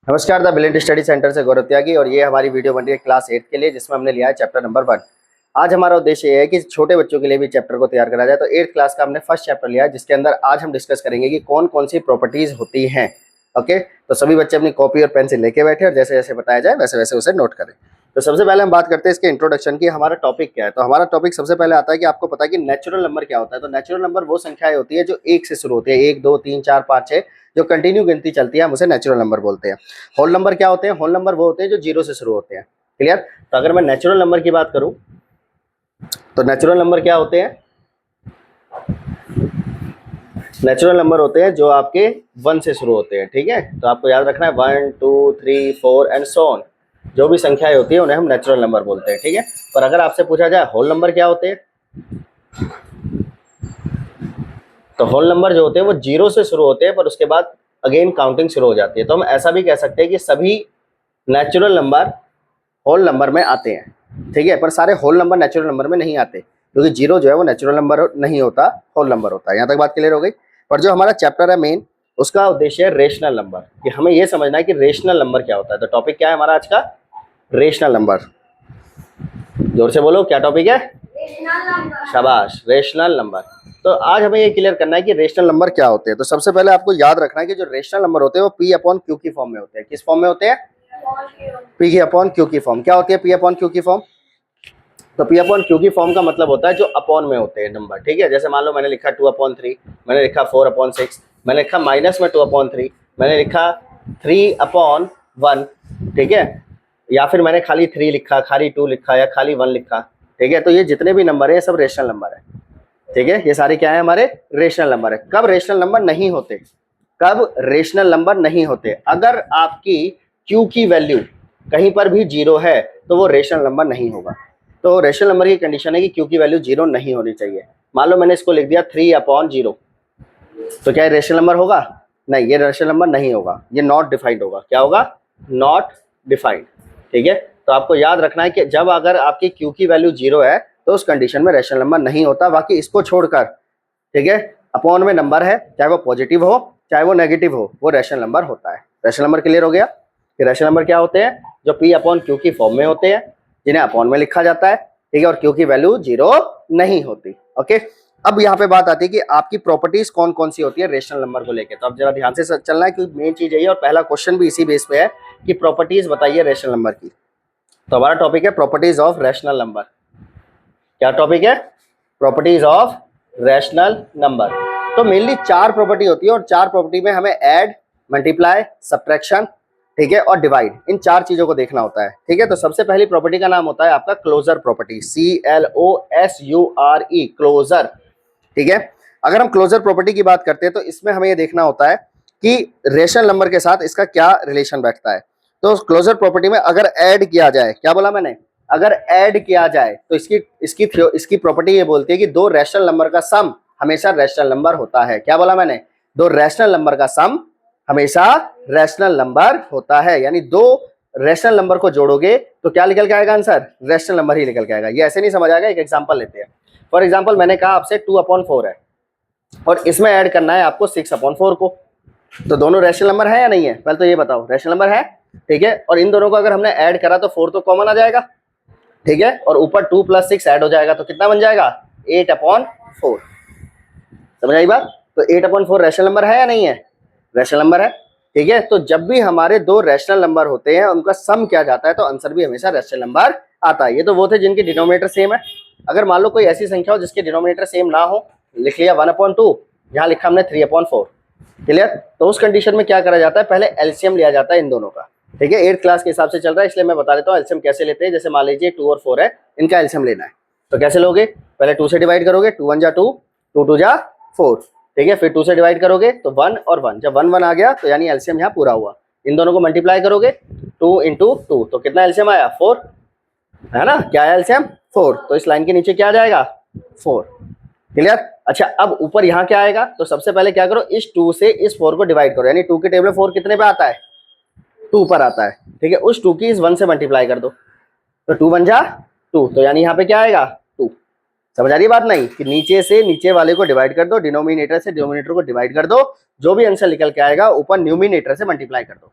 नमस्कार, the brilliant study centre से गौरव त्यागी और ये हमारी वीडियो बन रही है क्लास 8 के लिए, जिसमें हमने लिया है चैप्टर नंबर 1। आज हमारा उद्देश्य ये है कि छोटे बच्चों के लिए भी चैप्टर को तैयार करा जाए। तो 8th क्लास का हमने फर्स्ट चैप्टर लिया है, जिसके अंदर आज हम डिस्कस करेंगे कि कौन कौन सी प्रॉपर्टीज होती हैं। ओके, तो सभी बच्चे अपनी कॉपी और पेंसिल लेके बैठे और जैसे जैसे बताया जाए वैसे वैसे उसे नोट करें। तो सबसे पहले हम बात करते हैं इसके इंट्रोडक्शन की, हमारा टॉपिक क्या है। तो हमारा टॉपिक सबसे पहले आता है कि आपको पता है कि नेचुरल नंबर क्या होता है। तो नेचुरल नंबर वो संख्याएं होती है जो 1 से शुरू होती है, 1 2 3 4 5 6, जो कंटिन्यू गिनती चलती है, हम उसे नेचुरल नंबर बोलते हैं। होल नंबर क्या होते हैं? होल नंबर वो होते हैं जो 0 से शुरू होते हैं। क्लियर? तो अगर मैं नेचुरल नंबर की बात करूं तो नेचुरल नंबर क्या होते हैं? नेचुरल नंबर होते हैं जो आपके 1 से शुरू होते हैं। ठीक है, तो आपको याद रखना है 1 2 3 4 एंड सो ऑन। जो भी संख्याएं होती है उन्हें हम नेचुरल नंबर बोलते हैं। ठीक है, पर अगर आपसे पूछा जाए होल नंबर क्या होते हैं, तो होल नंबर जो होते हैं वो 0 से शुरू होते हैं, पर उसके बाद अगेन काउंटिंग शुरू हो जाती है। तो हम ऐसा भी कह सकते हैं कि सभी नेचुरल नंबर होल नंबर में आते हैं। ठीक है, पर सारे होल नंबर नेचुरल नंबर में नहीं आते, क्योंकि 0 जो है वो नेचुरल नंबर नहीं होता, होल नंबर होता है। यहाँ तक बात क्लियर हो गई। पर जो हमारा चैप्टर है मेन, उसका उद्देश्य है रेशनल नंबर, कि हमें ये समझना है कि रेशनल नंबर क्या होता है। तो टॉपिक क्या है हमारा आज का? Rational number. जोर से बोलो, क्या टॉपिक है? शाबाश, रेशनल नंबर। तो आज हमें ये क्लियर करना है कि रेशनल नंबर क्या होते हैं। तो सबसे पहले आपको याद रखना है कि जो रेशनल नंबर होते हैं वो पी अपॉन क्यू की फॉर्म में होते हैं। किस फॉर्म में होते हैं? पी अपॉन क्यू की फॉर्म। क्या होती है पी अपॉन क्यू की फॉर्म? तो पी अपॉन क्यू की फॉर्म का मतलब होता है जो अपॉन में होते हैं नंबर। ठीक है, जैसे मान लो मैंने लिखा 2/3, मैंने लिखा 4/6, मैंने लिखा माइनस में 2/3, मैंने लिखा 3/1। ठीक है, या फिर मैंने खाली 3 लिखा, खाली 2 लिखा, या खाली 1 लिखा। ठीक है, तो ये जितने भी नंबर है सब रेशनल नंबर है। ठीक है, ये सारे क्या है? हमारे रेशनल नंबर है। कब रेशनल नंबर नहीं होते? कब रेशनल नंबर नहीं होते? अगर आपकी क्यू की वैल्यू कहीं पर भी 0 है तो वो रेशनल नंबर नहीं होगा। तो रेशनल नंबर की कंडीशन है कि क्यू की वैल्यू 0 नहीं होनी चाहिए। मान लो मैंने इसको लिख दिया 3/0, तो क्या ये रेशनल नंबर होगा? नहीं, ये रेशनल नंबर नहीं होगा, ये नॉट डिफाइंड होगा। क्या होगा? Not defined. ठीक है, तो आपको याद रखना है कि जब अगर आपकी क्यू की वैल्यू 0 है तो उस कंडीशन में रेशनल नंबर नहीं होता। बाकी इसको छोड़कर, ठीक है, अपॉन में नंबर है, चाहे वो पॉजिटिव हो चाहे वो नेगेटिव हो, वो रेशनल नंबर होता है। रेशनल नंबर क्लियर हो गया कि रेशनल नंबर क्या होते हैं? जो पी अपॉन क्यू की फॉर्म में होते हैं, जिन्हें अपॉन में लिखा जाता है। ठीक है, और क्यू की वैल्यू 0 नहीं होती। ओके, अब यहाँ पे बात आती है कि आपकी प्रॉपर्टीज कौन कौन सी होती है रेशनल नंबर को लेकर। तो अब जरा ध्यान से चलना है, क्योंकि मेन चीज यही है और पहला क्वेश्चन भी इसी बेस पे है कि प्रॉपर्टीज बताइए रेशनल नंबर की। तो हमारा टॉपिक है प्रॉपर्टीज ऑफ रेशनल नंबर। क्या टॉपिक है? Properties of rational number. तो मेनली 4 प्रॉपर्टी होती है और 4 प्रॉपर्टी में हमें ऐड, मल्टीप्लाई, सब्ट्रैक्शन, ठीक है, और डिवाइड, इन 4 चीजों को देखना होता है। ठीक है, तो सबसे पहली प्रॉपर्टी का नाम होता है आपका क्लोजर प्रॉपर्टी, CLOSURE, क्लोजर। ठीक है, अगर हम क्लोजर प्रॉपर्टी की बात करते हैं तो इसमें हमें ये देखना होता है कि रेशनल नंबर के साथ इसका क्या रिलेशन बैठता है। तो क्लोजर प्रॉपर्टी में अगर ऐड किया जाए, क्या बोला मैंने? अगर ऐड किया जाए तो इसकी प्रॉपर्टी ये बोलती है कि 2 रैशनल नंबर का सम हमेशा रैशनल नंबर होता है। क्या बोला मैंने? 2 रैशनल नंबर का सम हमेशा रैशनल नंबर होता है। यानी 2 रैशनल नंबर को जोड़ोगे तो क्या निकल के आएगा आंसर? रैशनल नंबर ही निकल के आएगा। ये ऐसे नहीं समझ आएगा। एक एग्जांपल लेते हैं। फॉर एग्जांपल मैंने कहा आपसे 2/4 है और इसमें ऐड करना है आपको 6/4 को। तो दोनों रैशनल नंबर है या नहीं है? पहले तो ये बताओ, रैशनल नंबर है। ठीक है, और इन दोनों को अगर हमने ऐड करा तो 4 तो कॉमन आ जाएगा। ठीक है, और ऊपर 2 + 6 ऐड हो जाएगा तो कितना बन जाएगा? 8/4। समझ आई बात? तो 8/4 रैशनल नंबर है या नहीं है? रैशनल नंबर है। ठीक है, तो जब भी हमारे 2 रैशनल नंबर होते हैं उनका सम किया जाता है तो आंसर भी हमेशा रैशनल नंबर आता है। ये तो वो थे जिनकी डिनोमिनेटर सेम है। अगर मान लो कोई ऐसी संख्या हो जिसके डिनोमिनेटर सेम ना हो, लिख लिया 1/2, यहाँ लिखा हमने 3/4। क्लियर? तो उस कंडीशन में क्या करा जाता है? पहले एलसीएम लिया जाता है इन दोनों का। ठीक है, 8th क्लास के हिसाब से चल रहा है इसलिए मैं बता देता हूँ एलसीएम कैसे लेते हैं। जैसे मान लीजिए 2 और 4 है, इनका एलसीएम लेना है तो कैसे लोगे? पहले 2 से डिवाइड करोगे, 2 1 जा 2, 2 2 जा 4। ठीक है, फिर 2 से डिवाइड करोगे तो 1 और 1, जब 1 1 आ गया तो यानी एलसीएम यहाँ पूरा हुआ। इन दोनों को मल्टीप्लाई करोगे 2 × 2, तो कितना एलसीएम आया? 4, है ना? क्या आया एलसीएम? 4। तो इस लाइन के नीचे क्या आ जाएगा? 4। क्लियर? अच्छा, अब ऊपर यहाँ क्या आएगा? तो सबसे पहले क्या करो, इस 2 से इस 4 को डिवाइड करो, यानी 2 के टेबल 4 कितने पे आता है? 2 पर आता है। ठीक है, उस 2 की इस 1 से मल्टीप्लाई कर दो तो 2 1 जा 2, तो यानी यहाँ पे क्या आएगा? 2। समझ आ रही है बात? नहीं कि नीचे से नीचे वाले को डिवाइड कर दो, डिनोमिनेटर से डिनोमिनेटर को डिवाइड कर दो, जो भी आंसर निकल के आएगा ऊपर न्यूमिनेटर से मल्टीप्लाई कर दो।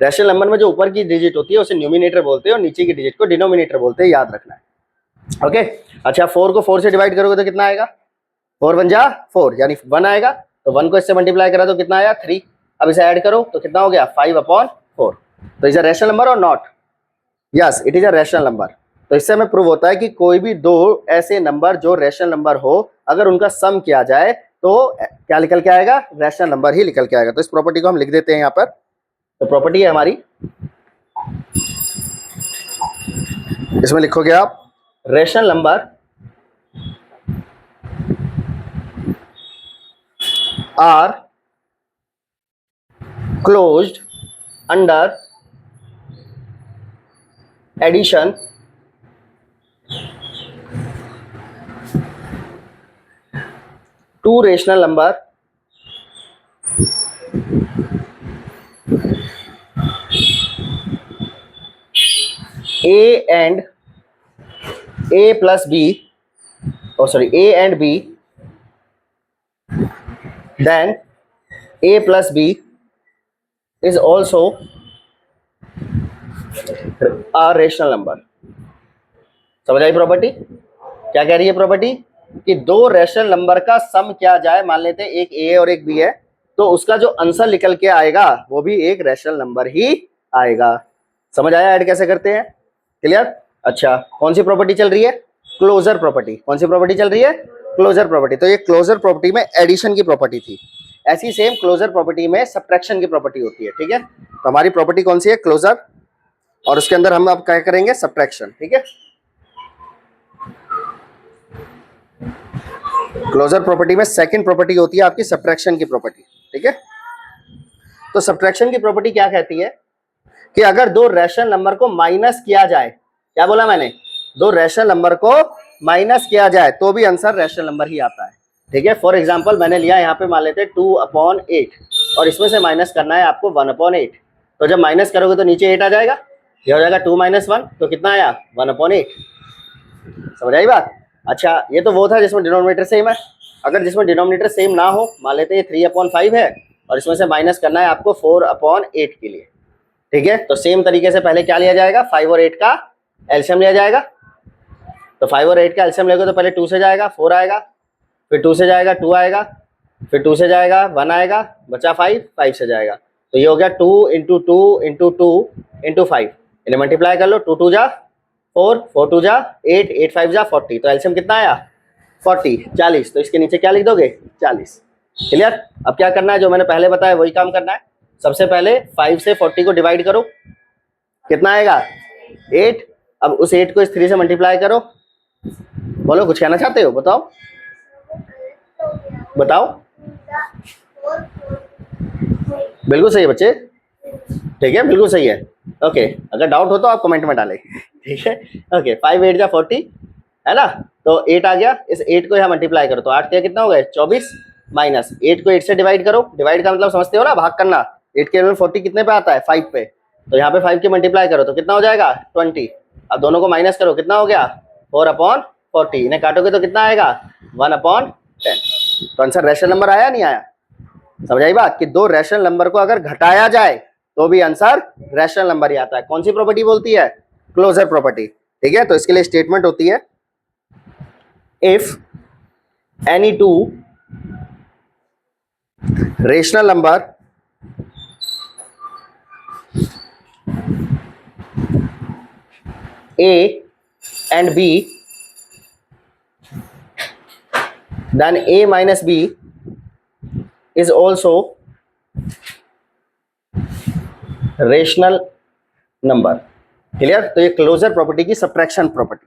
रैशनल नंबर में जो ऊपर की डिजिट होती है उसे न्यूमिनेटर बोलते हैं और नीचे की डिजिट को डिनोमिनेटर बोलते हैं, याद रखना है। ओके, अच्छा 4 को 4 से डिवाइड करोगे तो कितना आएगा? 4 1 जा 4 यानी 1 आएगा, तो 1 को इससे मल्टीप्लाई करा तो कितना आया? 3। अब इसे ऐड करो तो कितना हो गया? 5/4। तो इज अ रैशनल नंबर और not? Yes, it is a rational number. तो इससे हमें प्रूव होता है कि कोई भी दो ऐसे नंबर जो रैशनल नंबर हो, अगर उनका सम किया जाए तो क्या निकल के आएगा? रैशनल नंबर ही निकल के आएगा। तो इस प्रॉपर्टी को हम लिख देते हैं यहाँ पर। तो प्रॉपर्टी है हमारी, इसमें लिखोगे आप rational number are closed under addition to rational number a and a plus b, a and b, then a plus b is also a rational number। समझ आई प्रॉपर्टी? क्या कह रही है प्रॉपर्टी? कि दो रैशनल नंबर का सम किया जाए, मान लेते हैं एक a और एक b है, तो उसका जो आंसर निकल के आएगा वो भी एक रैशनल नंबर ही आएगा। समझ आया ऐड कैसे करते हैं? क्लियर? अच्छा, कौन सी प्रॉपर्टी चल रही है? Closure property. कौन सी प्रॉपर्टी चल रही है? Closure property. तो ये क्लोजर प्रॉपर्टी में एडिशन की प्रॉपर्टी थी, ऐसी सेम क्लोजर प्रॉपर्टी में सब्ट्रैक्शन की प्रॉपर्टी होती है। ठीक है, तो हमारी प्रॉपर्टी कौन सी है? क्लोजर, और उसके अंदर हम अब क्या करेंगे? सब्ट्रैक्शन। ठीक है, क्लोजर प्रॉपर्टी में सेकंड प्रॉपर्टी होती है आपकी सब्ट्रैक्शन की प्रॉपर्टी। ठीक है, तो सब्ट्रैक्शन की प्रॉपर्टी क्या कहती है कि अगर दो रैशनल नंबर को माइनस किया जाए, क्या बोला मैंने? दो रैशनल नंबर को माइनस किया जाए तो भी आंसर रैशनल नंबर ही आता है। ठीक है, फॉर एग्जांपल मैंने लिया यहाँ पे, मान लेते हैं 2/8 और इसमें से माइनस करना है आपको 1/8। तो जब माइनस करोगे तो नीचे 8 आ जाएगा, ये हो जाएगा 2 - 1, तो कितना आया? 1/8। समझ आई बात? अच्छा, ये तो वो था जिसमें डिनोमिनेटर सेम है। अगर जिसमें डिनोमिनेटर सेम ना हो, मान लेते हैं 3/5 है और इसमें से माइनस करना है आपको 4/8 के लिए। ठीक है, तो सेम तरीके से पहले क्या लिया जाएगा? 5 और 8 का एलसीएम लिया जाएगा। तो 5 और 8 का एलसीएम लेगा तो पहले 2 से जाएगा 4 आएगा, फिर 2 से जाएगा 2 आएगा, फिर 2 से जाएगा 1 आएगा, बचा 5 से जाएगा। तो ये हो गया 2 × 2 × 2 × 5। इन्हें मल्टीप्लाई कर लो, 2 2 जा 4, 4 2 जा 8, 8 5 जा 40। तो एलसीएम कितना आया? 40। तो इसके नीचे क्या लिख दोगे? 40। क्लियर? अब क्या करना है? जो मैंने पहले बताया वही काम करना है। सबसे पहले 5 से 40 को डिवाइड करो, कितना आएगा? 8। अब उस 8 को इस 3 से मल्टीप्लाई करो। बोलो, कुछ कहना चाहते हो? बताओ बताओ। बिल्कुल सही है बच्चे, ठीक है, बिल्कुल सही है। ओके, अगर डाउट हो तो आप कमेंट में डालें। ठीक है, ओके। 5 8 जा 40 है ना, तो 8 आ गया। इस 8 को यहाँ मल्टीप्लाई करो तो 8 के कितना हो गए? 24 माइनस 8 को 8 से डिवाइड करो। डिवाइड का मतलब समझते हो ना, भाग करना। 8 के 40 कितने पे आता है? 5 पे। तो यहाँ पे 5 के मल्टीप्लाई करो तो कितना हो जाएगा? 20। अब दोनों को माइनस करो, कितना हो गया? 4/40। इन्हें काटोगे तो कितना आएगा? 1/10। तो आंसर रैशनल नंबर आया नहीं आया? समझ आई बात? कि दो रैशनल नंबर को अगर घटाया जाए तो भी आंसर रैशनल नंबर ही आता है। कौन सी प्रॉपर्टी बोलती है? Closure property. ठीक है, तो इसके लिए स्टेटमेंट होती है, if any two rational number A and B, then A minus B is also rational number. Clear? तो ये क्लोजर प्रॉपर्टी की सब्ट्रैक्शन प्रॉपर्टी।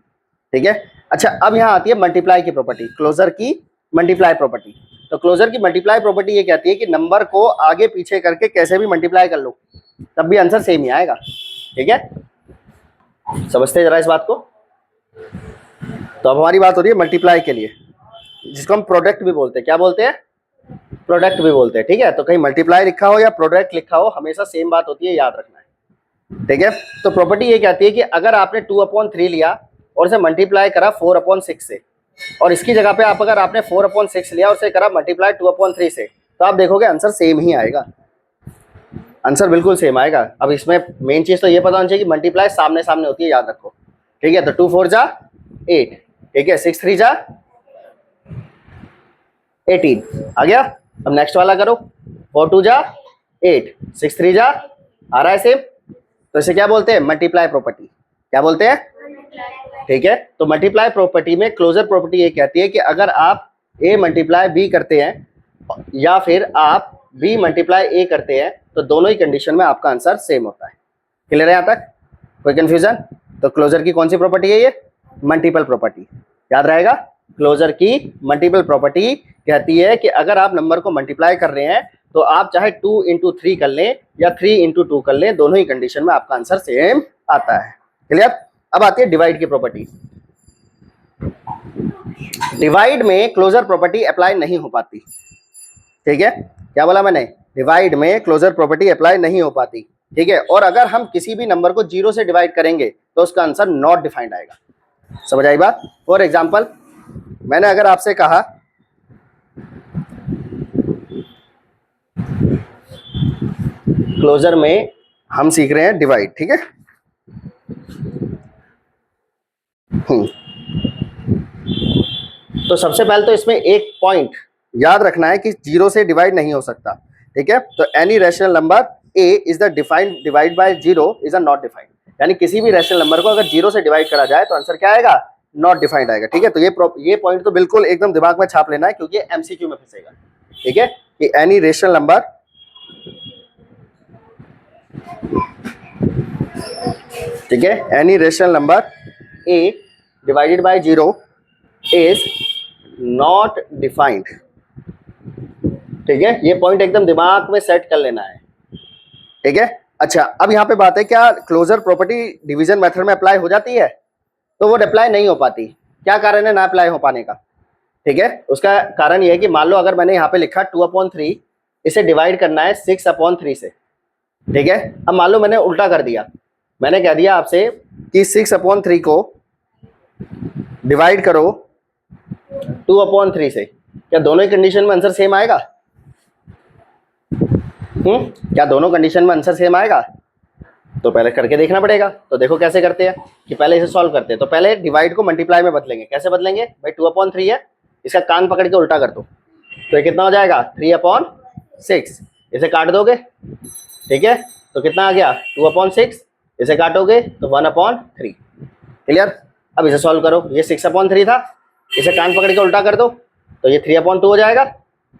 ठीक है, अच्छा अब यहां आती है मल्टीप्लाई की प्रॉपर्टी, क्लोजर की मल्टीप्लाई प्रॉपर्टी। तो क्लोजर की मल्टीप्लाई प्रॉपर्टी ये कहती है कि नंबर को आगे पीछे करके कैसे भी मल्टीप्लाई कर लो तब भी आंसर सेम ही आएगा। ठीक है, समझते हैं जरा इस बात को? तो अब हमारी बात हो रही है मल्टीप्लाई के लिए, जिसको हम प्रोडक्ट भी बोलते हैं। क्या बोलते हैं? प्रोडक्ट भी बोलते हैं। ठीक है, तो कहीं मल्टीप्लाई लिखा हो या प्रोडक्ट लिखा हो, हमेशा सेम बात होती है, याद रखना है। ठीक है, तो प्रॉपर्टी ये कहती है कि अगर आपने 2/3 लिया और इसे मल्टीप्लाई करा 4/6 से, और इसकी जगह पे आप अगर आपने 4/6 लिया और उसे करा मल्टीप्लाई 2/3 से, तो आप देखोगे आंसर सेम ही आएगा। आंसर बिल्कुल सेम आएगा। अब इसमें मेन चीज तो ये पता होनी चाहिए कि मल्टीप्लाई सामने सामने होती है, याद रखो। ठीक है, तो 2 4 जा 8, ठीक है, 6 3 जा 18 आ गया। अब नेक्स्ट वाला करो, 4 2 जा 8, 6 3 जा, आ रहा है सेम। तो इसे क्या बोलते हैं? Multiply property. क्या बोलते हैं? ठीक है, तो मल्टीप्लाई प्रॉपर्टी में क्लोजर प्रॉपर्टी ये कहती है कि अगर आप a मल्टीप्लाई b करते हैं या फिर आप b मल्टीप्लाई a करते हैं तो दोनों ही कंडीशन में आपका आंसर सेम होता है। क्लियर है यहाँ तक? कोई कंफ्यूजन? तो क्लोजर की कौन सी प्रॉपर्टी है ये? Multiple property. याद रहेगा, क्लोजर की मल्टीपल प्रॉपर्टी कहती है कि अगर आप नंबर को मल्टीप्लाई कर रहे हैं तो आप चाहे 2 इंटू 3 कर लें या 3 इंटू 2 कर लें, दोनों ही कंडीशन में आपका आंसर सेम आता है। क्लियर? अब आती है डिवाइड की प्रॉपर्टी। डिवाइड में क्लोजर प्रॉपर्टी अप्लाई नहीं हो पाती। ठीक है, क्या बोला मैंने? डिवाइड में क्लोजर प्रॉपर्टी अप्लाई नहीं हो पाती। ठीक है, और अगर हम किसी भी नंबर को 0 से डिवाइड करेंगे तो उसका आंसर नॉट डिफाइंड आएगा। समझ आई बात? फॉर एग्जाम्पल, मैंने अगर आपसे कहा क्लोजर में हम सीख रहे हैं डिवाइड, ठीक है, तो सबसे पहले तो इसमें एक पॉइंट याद रखना है कि 0 से डिवाइड नहीं हो सकता। ठीक है, तो any rational number a is the defined divide by 0 is a not defined, यानी किसी भी रैशनल नंबर को अगर 0 से डिवाइड करा जाए तो आंसर क्या आएगा? नॉट डिफाइंड आएगा। ठीक है, तो ये पॉइंट तो बिल्कुल एकदम दिमाग में छाप लेना है क्योंकि एमसीक्यू में फंसेगा। ठीक है, कि एनी रैशनल नंबर, ठीक है, any rational number a divided by 0 is not defined. ठीक है, ये पॉइंट एकदम दिमाग में सेट कर लेना है। ठीक है, अच्छा, अब यहाँ पे बात है, क्या क्लोजर प्रॉपर्टी डिवीजन मेथड में अप्लाई हो जाती है? तो वो अप्लाई नहीं हो पाती। क्या कारण है ना अप्लाई हो पाने का? ठीक है, उसका कारण ये है कि मान लो अगर मैंने यहाँ पे लिखा 2/3, इसे डिवाइड करना है 6/3 से। ठीक है, अब मान लो मैंने उल्टा कर दिया, मैंने कह दिया आपसे कि 6/3 को डिवाइड करो 2/3 से, क्या दोनों ही कंडीशन में आंसर सेम आएगा? क्या दोनों कंडीशन में आंसर सेम आएगा? तो पहले करके देखना पड़ेगा। तो देखो कैसे करते हैं कि पहले इसे सॉल्व करते हैं। तो पहले डिवाइड को मल्टीप्लाई में बदलेंगे। कैसे बदलेंगे भाई? 2/3 है, इसका कान पकड़ के उल्टा कर दो, तो ये कितना हो जाएगा? 3/6। इसे काट दोगे, ठीक है, तो कितना आ गया? 2/6। इसे काटोगे तो 1/3। क्लियर? अब इसे सॉल्व करो, ये 6/3 था, इसे कान पकड़ के उल्टा कर दो तो ये 3/2 हो जाएगा,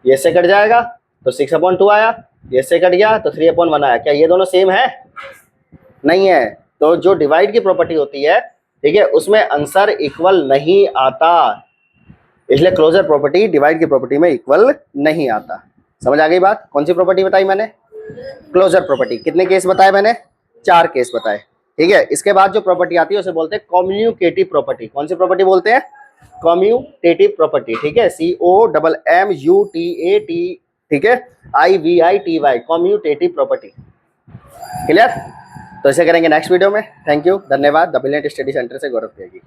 ये इससे कट जाएगा तो 6/2 आया, ये इससे कट गया तो 3/1 आया। क्या ये दोनों सेम है? नहीं है। तो जो डिवाइड की प्रॉपर्टी होती है, ठीक है, उसमें आंसर इक्वल नहीं आता, इसलिए क्लोजर प्रॉपर्टी डिवाइड की प्रॉपर्टी में इक्वल नहीं आता। समझ आ गई बात? कौन सी प्रॉपर्टी बताई मैंने? Closure property. कितने केस बताए मैंने? 4 केस बताए। ठीक है, इसके बाद जो प्रॉपर्टी आती है उसे बोलते हैं कम्युटेटिव प्रॉपर्टी। कौन सी प्रॉपर्टी बोलते हैं? Commutative property. ठीक है, COMMUTAT, ठीक है, IVITY, कम्युटेटिव प्रॉपर्टी। क्लियर? तो इसे करेंगे नेक्स्ट वीडियो में। थैंक यू, धन्यवाद। द ब्रिलियंट स्टडी सेंटर से गौरव त्यागी।